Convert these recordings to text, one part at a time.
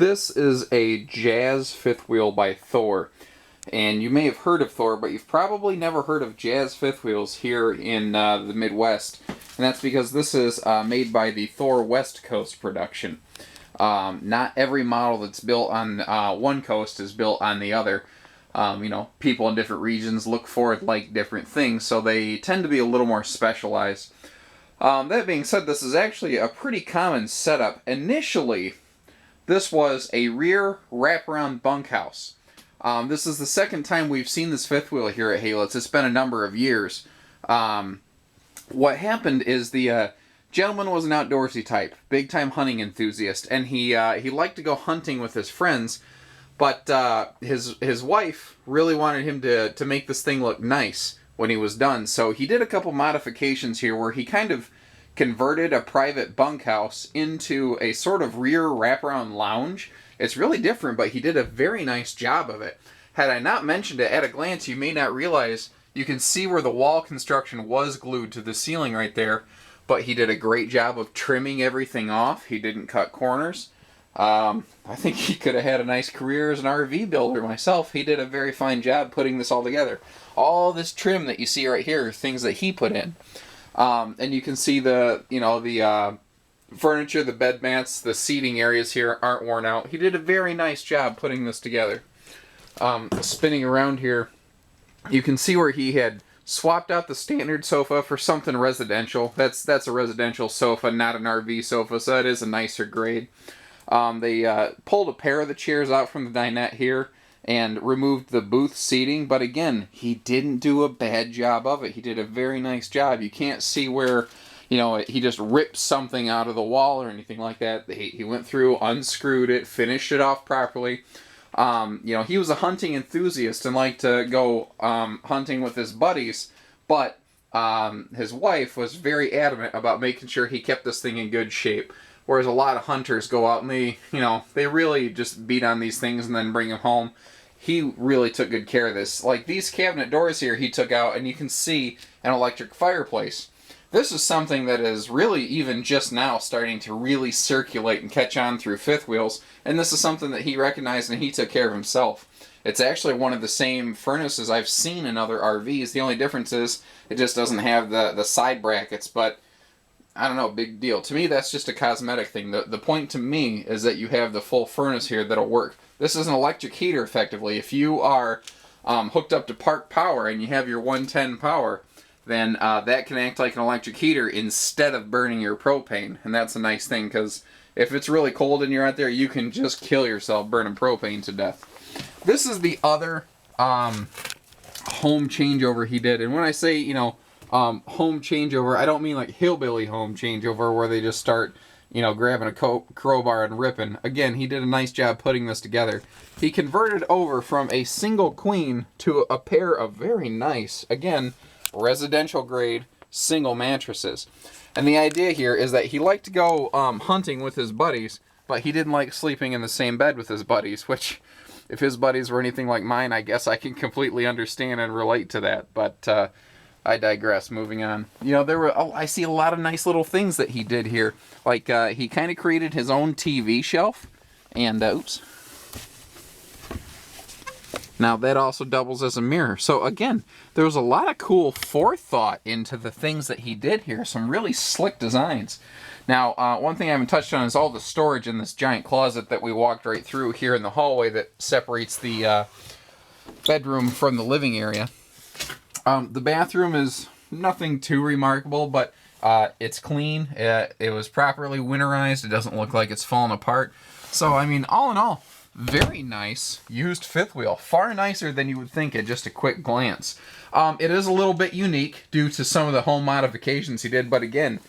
This is a jazz fifth wheel by Thor. And you may have heard of Thor, but you've probably never heard of jazz fifth wheels here in the Midwest. And that's because this is made by the Thor West Coast production. Not every model that's built on one coast is built on the other. People in different regions look for it like different things, so they tend to be a little more specialized. That being said, this is actually a pretty common setup. Initially, this was a rear wraparound bunkhouse. This is the second time we've seen this fifth wheel here at Haylett. It's been a number of years. What happened is the gentleman was an outdoorsy type, big-time hunting enthusiast, and he liked to go hunting with his friends, but his wife really wanted him to make this thing look nice when he was done. So he did a couple modifications here where he kind of converted a private bunkhouse into a sort of rear wraparound lounge. It's really different, but he did a very nice job of it. Had I not mentioned it at a glance, you may not realize you can see where the wall construction was glued to the ceiling right there, but he did a great job of trimming everything off. He didn't cut corners. I think he could have had a nice career as an RV builder myself. He did a very fine job putting this all together. All this trim that you see right here are things that he put in. And you can see the furniture, the bed mats, the seating areas here aren't worn out. He did a very nice job putting this together. Spinning around here, you can see where he had swapped out the standard sofa for something residential. That's a residential sofa, not an RV sofa, so it is a nicer grade. They pulled a pair of the chairs out from the dinette here and removed the booth seating, but again, he didn't do a bad job of it. He did a very nice job. You can't see where, he just ripped something out of the wall or anything like that. He went through, unscrewed it, finished it off properly. He was a hunting enthusiast and liked to go hunting with his buddies, but his wife was very adamant about making sure he kept this thing in good shape. Whereas a lot of hunters go out and they really just beat on these things and then bring them home. He really took good care of this. Like these cabinet doors here he took out, and you can see an electric fireplace. This is something that is really even just now starting to really circulate and catch on through fifth wheels, and this is something that he recognized and he took care of himself. It's actually one of the same furnaces I've seen in other RVs. The only difference is it just doesn't have the side brackets, but I don't know, big deal. To me, that's just a cosmetic thing. The point to me is that you have the full furnace here that'll work. This is an electric heater, effectively. If you are hooked up to Park Power and you have your 110 power, then that can act like an electric heater instead of burning your propane. And that's a nice thing, because if it's really cold and you're out there, you can just kill yourself burning propane to death. This is the other home changeover he did. And when I say, home changeover, I don't mean like hillbilly home changeover where they just start, grabbing a crowbar and ripping. Again, he did a nice job putting this together. He converted over from a single queen to a pair of very nice, again, residential grade single mattresses. And the idea here is that he liked to go hunting with his buddies, but he didn't like sleeping in the same bed with his buddies, which, if his buddies were anything like mine, I guess I can completely understand and relate to that. But I digress. Moving on. I see a lot of nice little things that he did here. Like he kind of created his own TV shelf, and oops. Now that also doubles as a mirror. So again, there was a lot of cool forethought into the things that he did here. Some really slick designs. Now, one thing I haven't touched on is all the storage in this giant closet that we walked right through here in the hallway that separates the bedroom from the living area. The bathroom is nothing too remarkable, but it's clean. It was properly winterized. It doesn't look like it's fallen apart. So, all in all, very nice used fifth wheel. Far nicer than you would think at just a quick glance. It is a little bit unique due to some of the home modifications he did, but again,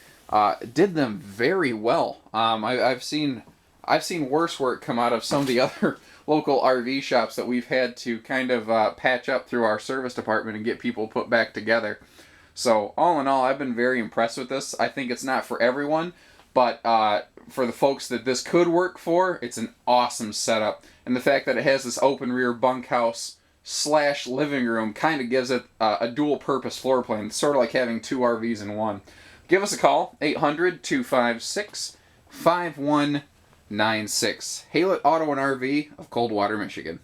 did them very well. I've seen worse work come out of some of the other local RV shops that we've had to kind of patch up through our service department and get people put back together. So all in all, I've been very impressed with this. I think it's not for everyone, but for the folks that this could work for, it's an awesome setup. And the fact that it has this open rear bunkhouse / living room kind of gives it a dual purpose floor plan. It's sort of like having two RVs in one. Give us a call, 800-256-5199. Haylett Auto and RV of Coldwater, Michigan.